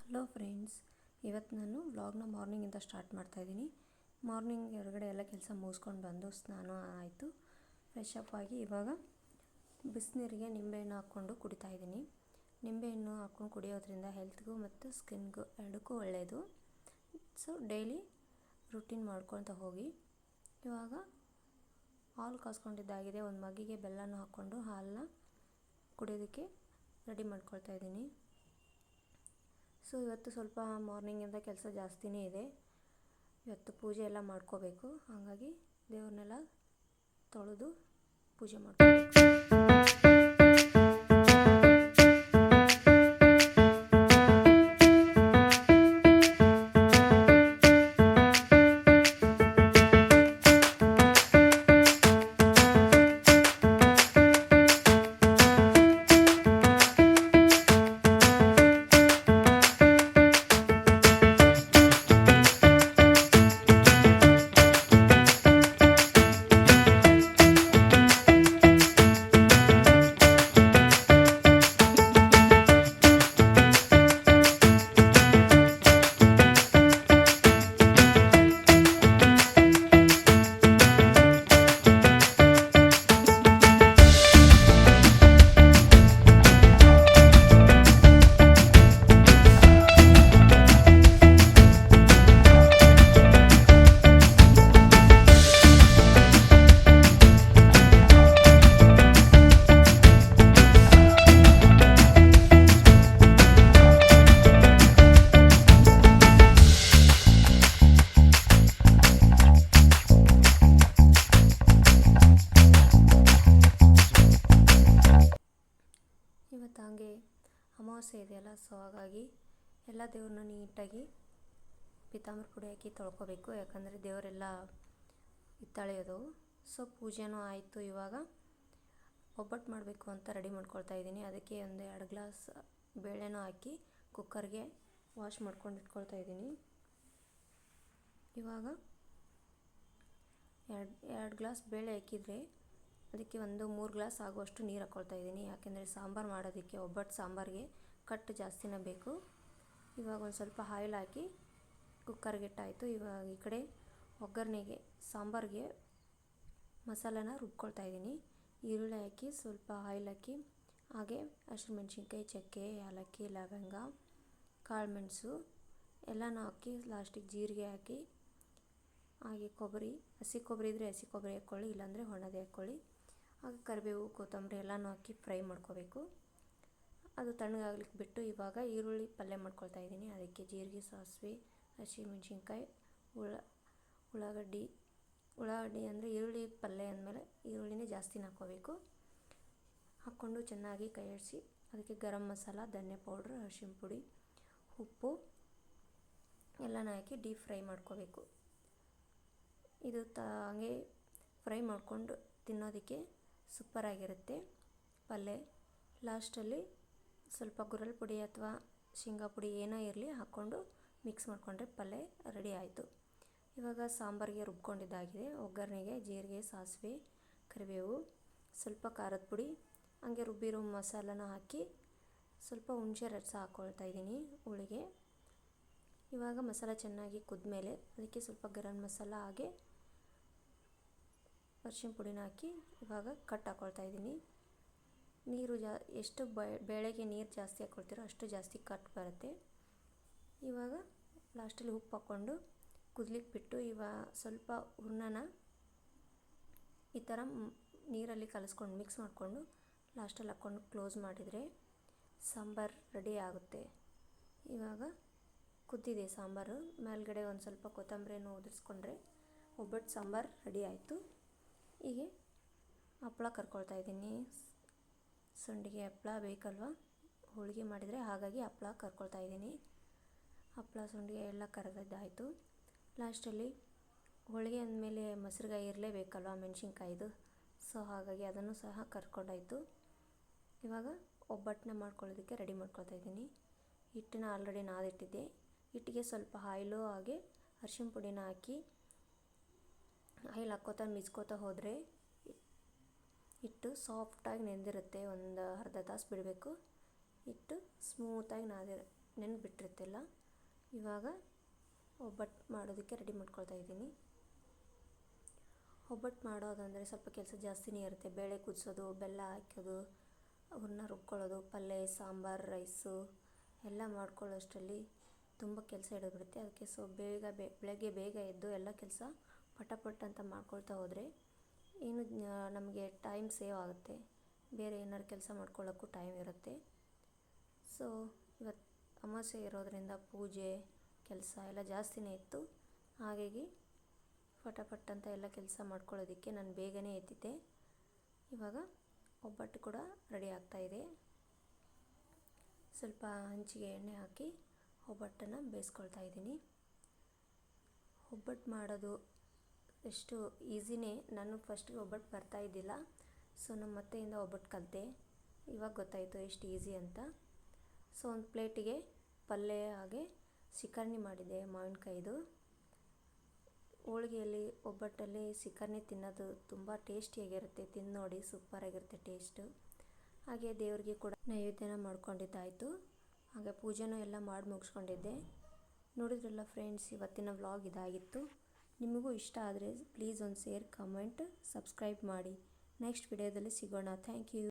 Hello friends, ಇವತ್ತು ನಾನು ವ್ಲಾಗ್ನ ಮಾರ್ನಿಂಗಿಂದ ಸ್ಟಾರ್ಟ್ ಮಾಡ್ತಾಯಿದ್ದೀನಿ. ಮಾರ್ನಿಂಗ್ ಹೊರಗಡೆ ಎಲ್ಲ ಕೆಲಸ ಮುಗಿಸ್ಕೊಂಡು ಬಂದು ಸ್ನಾನ ಆಯಿತು, ಫ್ರೆಶ್ ಅಪ್ ಆಗಿ ಇವಾಗ ಬಿಸಿನೀರಿಗೆ ನಿಂಬೆಹಣ್ಣು ಹಾಕ್ಕೊಂಡು ಕುಡಿತಾಯಿದ್ದೀನಿ. ನಿಂಬೆಹಣ್ಣು ಹಾಕ್ಕೊಂಡು ಕುಡಿಯೋದ್ರಿಂದ ಹೆಲ್ತ್ಗೂ ಮತ್ತು ಸ್ಕಿನ್ಗೂ ಎರಡಕ್ಕೂ ಒಳ್ಳೆಯದು. ಸೊ ಡೈಲಿ ರೂಟೀನ್ ಮಾಡ್ಕೊಳ್ತಾ ಹೋಗಿ. ಇವಾಗ ಹಾಲು ಕಾಸ್ಕೊಂಡಿದ್ದಾಗಿದೆ. ಒಂದು ಮಗ್ಗಿಗೆ ಬೆಲ್ಲನ ಹಾಕ್ಕೊಂಡು ಹಾಲನ್ನ ಕುಡಿಯೋದಕ್ಕೆ ರೆಡಿ ಮಾಡ್ಕೊಳ್ತಾ ಇದ್ದೀನಿ. ಸೊ ಇವತ್ತು ಸ್ವಲ್ಪ ಮಾರ್ನಿಂಗಿಂದ ಕೆಲಸ ಜಾಸ್ತಿನೇ ಇದೆ. ಇವತ್ತು ಪೂಜೆ ಎಲ್ಲ ಮಾಡ್ಕೋಬೇಕು, ಹಾಗಾಗಿ ದೇವ್ರನ್ನೆಲ್ಲ ತೊಳೆದು ಪೂಜೆ ಮಾಡ್ಕೋಬೇಕು. ಇವತ್ತು ಹಾಗೆ ಅಮಾವಾಸ್ಯೆ ಇದೆಯಲ್ಲ, ಸೊ ಹಾಗಾಗಿ ಎಲ್ಲ ದೇವ್ರನ್ನ ನೀಟಾಗಿ ಪಿತಾಂಬರಿ ಪುಡಿ ಹಾಕಿ ತೊಳ್ಕೊಬೇಕು, ಯಾಕಂದರೆ ದೇವರೆಲ್ಲ ಹಿತ್ತಾಳೆಯೋದು. ಸೊ ಪೂಜೆನೂ ಆಯಿತು. ಇವಾಗ ಒಬ್ಬಟ್ಟು ಮಾಡಬೇಕು ಅಂತ ರೆಡಿ ಮಾಡ್ಕೊಳ್ತಾ ಇದ್ದೀನಿ. ಅದಕ್ಕೆ ಒಂದು 2 ಗ್ಲಾಸ್ ಬೇಳೆನೂ ಹಾಕಿ ಕುಕ್ಕರ್ಗೆ ವಾಶ್ ಮಾಡ್ಕೊಂಡು ಇಟ್ಕೊಳ್ತಾ ಇದ್ದೀನಿ. ಇವಾಗ 2 ಗ್ಲಾಸ್ ಬೇಳೆ ಹಾಕಿದರೆ ಅದಕ್ಕೆ ಒಂದು 3 ಗ್ಲಾಸ್ ಆಗುವಷ್ಟು ನೀರು ಹಾಕ್ಕೊಳ್ತಾ ಇದ್ದೀನಿ. ಯಾಕೆಂದರೆ ಸಾಂಬಾರು ಮಾಡೋದಕ್ಕೆ, ಒಬ್ಬಟ್ಟು ಸಾಂಬಾರಿಗೆ ಕಟ್ಟು ಜಾಸ್ತಿನೇ ಬೇಕು. ಇವಾಗ ಒಂದು ಸ್ವಲ್ಪ ಆಯಿಲ್ ಹಾಕಿ ಕುಕ್ಕರ್ಗೆ ಇಟ್ಟಾಯಿತು. ಇವಾಗ ಈ ಕಡೆ ಒಗ್ಗರಣೆಗೆ ಸಾಂಬಾರಿಗೆ ಮಸಾಲಾನ ರುಬ್ಕೊಳ್ತಾ ಇದ್ದೀನಿ. ಈರುಳ್ಳಿ ಹಾಕಿ ಸ್ವಲ್ಪ ಆಯಿಲ್ ಹಾಕಿ, ಹಾಗೆ ಹಸಿಮೆಣ್ಸಿನ್ಕಾಯಿ, ಚಕ್ಕೆ, ಏಲಕ್ಕಿ, ಲವಂಗ, ಕಾಳುಮೆಣಸು ಎಲ್ಲನೂ ಹಾಕಿ ಲಾಸ್ಟಿಗೆ ಜೀರಿಗೆ ಹಾಕಿ, ಹಾಗೆ ಕೊಬ್ಬರಿ, ಹಸಿ ಕೊಬ್ಬರಿ ಇದ್ದರೆ ಹಸಿ ಕೊಬ್ಬರಿ ಹಾಕ್ಕೊಳ್ಳಿ, ಇಲ್ಲಾಂದರೆ ಒಣದೇ ಹಾಕ್ಕೊಳ್ಳಿ. ಹಾಗೆ ಕರಿಬೇವು, ಕೊತ್ತಂಬರಿ ಎಲ್ಲನೂ ಹಾಕಿ ಫ್ರೈ ಮಾಡ್ಕೋಬೇಕು. ಅದು ತಣ್ಣಗಾಗ್ಲಿಕ್ಕೆ ಬಿಟ್ಟು ಇವಾಗ ಈರುಳ್ಳಿ ಪಲ್ಯ ಮಾಡ್ಕೊಳ್ತಾ ಇದ್ದೀನಿ. ಅದಕ್ಕೆ ಜೀರಿಗೆ, ಸಾಸಿವೆ, ಹಸಿಮೆಣ್ಸಿನ್ಕಾಯಿ, ಉಳ್ಳಾಗಡ್ಡಿ ಅಂದರೆ ಈರುಳ್ಳಿ ಪಲ್ಯ ಅಂದಮೇಲೆ ಈರುಳ್ಳಿನೇ ಜಾಸ್ತಿನ ಹಾಕ್ಕೋಬೇಕು. ಹಾಕ್ಕೊಂಡು ಚೆನ್ನಾಗಿ ಕೈ ಆಡಿಸಿ ಅದಕ್ಕೆ ಗರಂ ಮಸಾಲ, ಧನಿಯಾ ಪೌಡ್ರ್, ಅರಿಶಿಣ ಪುಡಿ, ಉಪ್ಪು ಎಲ್ಲನೂ ಹಾಕಿ ಡೀಪ್ ಫ್ರೈ ಮಾಡ್ಕೋಬೇಕು. ಇದು ಹಾಗೆ ಫ್ರೈ ಮಾಡಿಕೊಂಡು ತಿನ್ನೋದಕ್ಕೆ ಸೂಪರಾಗಿರುತ್ತೆ ಪಲ್ಯ. ಲಾಸ್ಟಲ್ಲಿ ಸ್ವಲ್ಪ ಗುರಲ್ ಪುಡಿ ಅಥವಾ ಶೇಂಗಾ ಪುಡಿ ಏನೋ ಇರಲಿ ಹಾಕ್ಕೊಂಡು ಮಿಕ್ಸ್ ಮಾಡಿಕೊಂಡ್ರೆ ಪಲ್ಯ ರೆಡಿ ಆಯಿತು. ಇವಾಗ ಸಾಂಬಾರಿಗೆ ರುಬ್ಕೊಂಡಿದ್ದಾಗಿದೆ. ಒಗ್ಗರಣೆಗೆ ಜೀರಿಗೆ, ಸಾಸಿವೆ, ಕರಿಬೇವು, ಸ್ವಲ್ಪ ಖಾರದ ಪುಡಿ, ಹಾಗೆ ರುಬ್ಬಿರೋ ಮಸಾಲನ ಹಾಕಿ ಸ್ವಲ್ಪ ಹುಣಸೆ ರಸ ಹಾಕ್ಕೊಳ್ತಾ ಇದ್ದೀನಿ ಹುಳಿಗೆ. ಇವಾಗ ಮಸಾಲ ಚೆನ್ನಾಗಿ ಕುದ್ಮೇಲೆ ಅದಕ್ಕೆ ಸ್ವಲ್ಪ ಗರಂ ಮಸಾಲ, ಹಾಗೆ ಅರಿಶಿಣ ಪುಡಿನ ಹಾಕಿ ಇವಾಗ ಕಟ್ ಹಾಕ್ಕೊಳ್ತಾ ಇದ್ದೀನಿ. ನೀರು ಎಷ್ಟು ಬೇಳೆಗೆ ನೀರು ಜಾಸ್ತಿ ಹಾಕ್ಕೊಳ್ತೀರೋ ಅಷ್ಟು ಜಾಸ್ತಿ ಕಟ್ ಬರುತ್ತೆ. ಇವಾಗ ಲಾಸ್ಟಲ್ಲಿ ಉಪ್ಪು ಹಾಕ್ಕೊಂಡು ಕುದ್ಲಿಕ್ಕೆ ಬಿಟ್ಟು, ಇವಾಗ ಸ್ವಲ್ಪ ಹೂರ್ಣನ ಈ ಥರ ನೀರಲ್ಲಿ ಕಲಿಸ್ಕೊಂಡು ಮಿಕ್ಸ್ ಮಾಡಿಕೊಂಡು ಲಾಸ್ಟಲ್ಲಿ ಹಾಕ್ಕೊಂಡು ಕ್ಲೋಸ್ ಮಾಡಿದರೆ ಸಾಂಬಾರು ರೆಡಿ ಆಗುತ್ತೆ. ಇವಾಗ ಕುದ್ದಿದೆ ಸಾಂಬಾರು. ಮೇಲ್ಗಡೆ ಒಂದು ಸ್ವಲ್ಪ ಕೊತ್ತಂಬರಿಯನ್ನು ಉದುರಿಸ್ಕೊಂಡ್ರೆ ಒಬ್ಬಟ್ಟು ಸಾಂಬಾರು ರೆಡಿ ಆಯಿತು. ಹೀಗೆ ಹಪ್ಪಳ ಕರ್ಕೊಳ್ತಾ ಇದ್ದೀನಿ. ಸಂಡಿಗೆ ಹಪ್ಪಳ ಬೇಕಲ್ವ, ಹೋಳಿಗೆ ಮಾಡಿದರೆ, ಹಾಗಾಗಿ ಹಪ್ಪಳ ಕರ್ಕೊಳ್ತಾ ಇದ್ದೀನಿ. ಹಪ್ಪಳ, ಸಂಡಿಗೆ ಎಲ್ಲ ಕರೆದಿದ್ದಾಯಿತು. ಲಾಸ್ಟಲ್ಲಿ ಹೋಳಿಗೆ ಅಂದಮೇಲೆ ಮೊಸರುಗಾಯಿ ಇರಲೇಬೇಕಲ್ವ, ಮೆಣಸಿನ್ಕಾಯಿದು. ಸೊ ಹಾಗಾಗಿ ಅದನ್ನು ಸಹ ಕರ್ಕೊಂಡಾಯಿತು. ಇವಾಗ ಒಬ್ಬಟ್ಟನ್ನ ಮಾಡ್ಕೊಳ್ಳೋದಕ್ಕೆ ರೆಡಿ ಮಾಡ್ಕೊಳ್ತಾ ಇದ್ದೀನಿ. ಹಿಟ್ಟನ್ನ ಆಲ್ರೆಡಿ ನಾದಿಟ್ಟಿದ್ದೆ. ಹಿಟ್ಟಿಗೆ ಸ್ವಲ್ಪ ಆಯಿಲು ಹಾಗೆ ಅರಿಶಿಣ ಪುಡಿನ ಹಾಕಿ ಆಯಿಲ್ ಹಾಕ್ಕೋತಾ ಮಿಜ್ಕೋತಾ ಹೋದರೆ ಹಿಟ್ಟು ಸಾಫ್ಟಾಗಿ ನೆಂದಿರುತ್ತೆ. ಒಂದು ಅರ್ಧ ತಾಸು ಬಿಡಬೇಕು. ಹಿಟ್ಟು ಸ್ಮೂತಾಗಿ ನೆನೆಬಿಟ್ಟಿರುತ್ತೆಲ್ಲ. ಇವಾಗ ಒಬ್ಬಟ್ಟು ಮಾಡೋದಕ್ಕೆ ರೆಡಿ ಮಾಡ್ಕೊಳ್ತಾ ಇದ್ದೀನಿ. ಒಬ್ಬಟ್ಟು ಮಾಡೋದಂದರೆ ಸ್ವಲ್ಪ ಕೆಲಸ ಜಾಸ್ತಿನೇ ಇರುತ್ತೆ. ಬೇಳೆ ಕುದಿಸೋದು, ಬೆಲ್ಲ ಹಾಕೋದು, ಅವನ್ನ ರುಬ್ಕೊಳ್ಳೋದು, ಪಲ್ಯ, ಸಾಂಬಾರು, ರೈಸು ಎಲ್ಲ ಮಾಡ್ಕೊಳ್ಳೋಷ್ಟರಲ್ಲಿ ತುಂಬ ಕೆಲಸ ಹಿಡಿದ್ಬಿಡುತ್ತೆ. ಅದಕ್ಕೆ ಬೆಳಗ್ಗೆ ಬೇಗ ಎದ್ದು ಎಲ್ಲ ಕೆಲಸ ಪಟ ಅಂತ ಮಾಡ್ಕೊಳ್ತಾ ಹೋದರೆ ಏನು ನಮಗೆ ಟೈಮ್ ಸೇವ್ ಆಗುತ್ತೆ. ಬೇರೆ ಏನಾದ್ರು ಕೆಲಸ ಮಾಡ್ಕೊಳ್ಳೋಕ್ಕೂ ಟೈಮ್ ಇರುತ್ತೆ. ಸೊ ಇವತ್ತು ಅಮಾವಾಸ್ಯೆ ಇರೋದರಿಂದ ಪೂಜೆ ಕೆಲಸ ಎಲ್ಲ ಜಾಸ್ತಿನೇ ಇತ್ತು. ಹಾಗಾಗಿ ಪಟ ಅಂತ ಎಲ್ಲ ಕೆಲಸ ಮಾಡ್ಕೊಳ್ಳೋದಕ್ಕೆ ನಾನು ಬೇಗನೆ ಎದ್ದಿದ್ದೆ. ಇವಾಗ ಒಬ್ಬಟ್ಟು ಕೂಡ ರೆಡಿ ಆಗ್ತಾಯಿದೆ. ಸ್ವಲ್ಪ ಹಂಚಿಗೆ ಎಣ್ಣೆ ಹಾಕಿ ಒಬ್ಬಟ್ಟನ್ನು ಬೇಯಿಸ್ಕೊಳ್ತಾ ಇದ್ದೀನಿ. ಒಬ್ಬಟ್ಟು ಮಾಡೋದು ಎಷ್ಟು ಈಸಿನೇ. ನಾನು ಫಸ್ಟಿಗೆ ಒಬ್ಬಟ್ಟು ಬರ್ತಾಯಿದ್ದಿಲ್ಲ. ಸೊ ನಮ್ಮ ಅತ್ತೆಯಿಂದ ಒಬ್ಬಟ್ಟು ಕಲಿತೆ. ಇವಾಗ ಗೊತ್ತಾಯಿತು ಎಷ್ಟು ಈಸಿ ಅಂತ. ಸೊ ಒಂದು ಪ್ಲೇಟಿಗೆ ಪಲ್ಯ ಹಾಗೆ ಶಿಕರ್ಣಿ ಮಾಡಿದೆ, ಮಾವಿನಕಾಯಿದು. ಹೋಳಿಗೆಯಲ್ಲಿ ಒಬ್ಬಟ್ಟಲ್ಲಿ ಶಿಕರ್ಣಿ ತಿನ್ನೋದು ತುಂಬ ಟೇಸ್ಟಿಯಾಗಿರುತ್ತೆ. ತಿಂದು ನೋಡಿ, ಸೂಪರಾಗಿರುತ್ತೆ ಟೇಸ್ಟು. ಹಾಗೆ ದೇವರಿಗೆ ಕೂಡ ನೈವೇದ್ಯನ ಮಾಡ್ಕೊಂಡಿದ್ದಾಯಿತು. ಹಾಗೆ ಪೂಜೆನೂ ಎಲ್ಲ ಮಾಡಿ ಮುಗಿಸ್ಕೊಂಡಿದ್ದೆ. ನೋಡಿದ್ರಲ್ಲ ಫ್ರೆಂಡ್ಸ್, ಇವತ್ತಿನ ವ್ಲಾಗ್ ಇದಾಗಿತ್ತು. ನಿಮಗೂ ಇಷ್ಟ ಆದರೆ ಪ್ಲೀಸ್ ಒಂದು ಶೇರ್, ಕಮೆಂಟ್, ಸಬ್ಸ್ಕ್ರೈಬ್ ಮಾಡಿ. ನೆಕ್ಸ್ಟ್ ವಿಡಿಯೋದಲ್ಲಿ ಸಿಗೋಣ. Thank you.